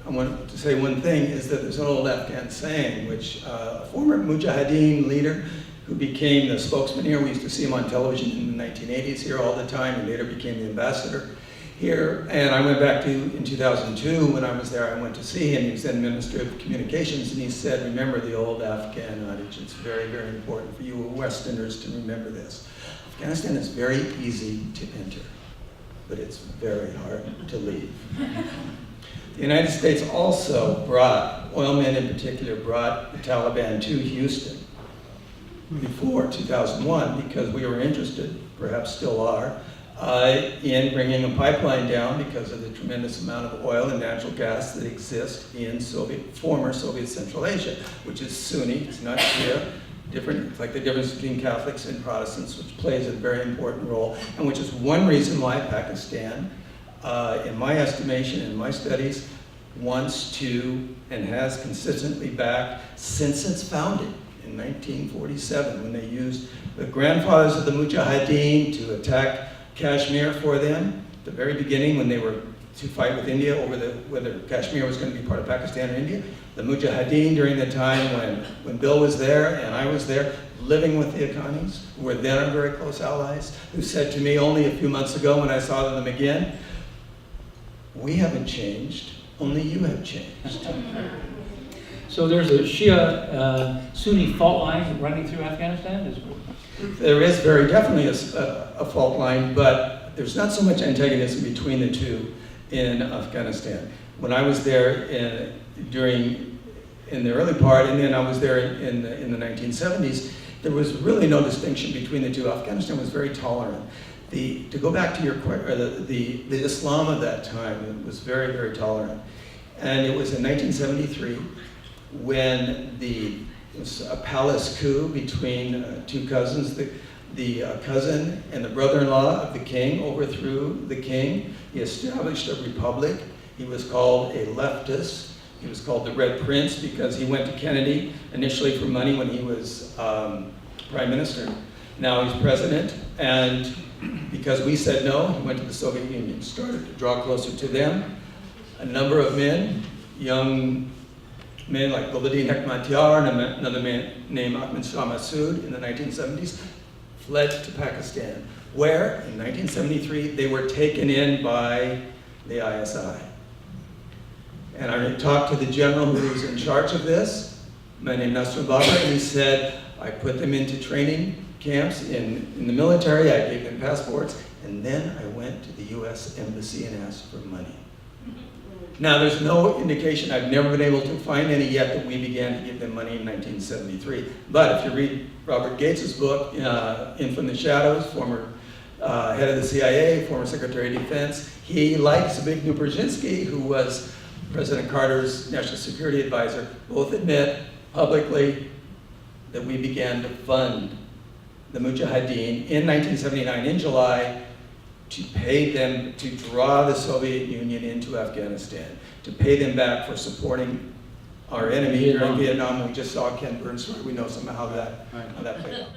I want to say one thing, is that there's an old Afghan saying, which a former Mujahideen leader who became the spokesman here, we used to see him on television in the 1980s here all the time, and later became the ambassador here. And I went back to, in 2002, when I was there, I went to see him. He was then Minister of Communications, and he said, remember the old Afghan adage. It's very, very important for you Westerners to remember this. Afghanistan is very easy to enter, but it's very hard to leave. The United States also brought, oil men in particular, brought the Taliban to Houston before 2001 because we were interested, perhaps still are, in bringing a pipeline down because of the tremendous amount of oil and natural gas that exist in former Soviet Central Asia, which is Sunni, it's not Shia, different, it's like the difference between Catholics and Protestants, which plays a very important role, and which is one reason why Pakistan, in my estimation, in my studies, wants to and has consistently backed since its founding in 1947, when they used the grandfathers of the Mujahideen to attack Kashmir for them, at the very beginning when they were to fight with India over whether Kashmir was going to be part of Pakistan or India. The Mujahideen during the time when Bill was there and I was there, living with the Haqqanis, who were then our very close allies, who said to me only a few months ago when I saw them again, we haven't changed, only you have changed. So there's a Shia-Sunni fault line running through Afghanistan? There is very definitely a fault line, but there's not so much antagonism between the two in Afghanistan. When I was there in the early part, and then I was there in the 1970s, there was really no distinction between the two. Afghanistan was very tolerant. To go back to your question, the Islam of that time, it was very, very tolerant. And it was in 1973 when it was a palace coup between two cousins. The cousin and the brother-in-law of the king overthrew the king. He established a republic. He was called a leftist. He was called the Red Prince because he went to Kennedy initially for money when he was prime minister. Now he's president. And because we said no, he went to the Soviet Union, started to draw closer to them. A number of men, young men like Gulbuddin Hekmatyar and another man named Ahmed Shah Massoud in the 1970s, fled to Pakistan, where in 1973 they were taken in by the ISI. And I talked to the general who was in charge of this, a man named Nasr Baba, and he said, I put them into training camps in the military, I gave them passports, and then I went to the US Embassy and asked for money. Now, there's no indication, I've never been able to find any yet, that we began to give them money in 1973. But if you read Robert Gates' book, In From the Shadows, former head of the CIA, former Secretary of Defense, he, like Zbigniew Brzezinski, who was President Carter's national security advisor, both admit publicly that we began to fund the Mujahideen in 1979, in July, to pay them to draw the Soviet Union into Afghanistan, to pay them back for supporting our enemy during Vietnam. We just saw Ken Burns' story. We know somehow how that played out.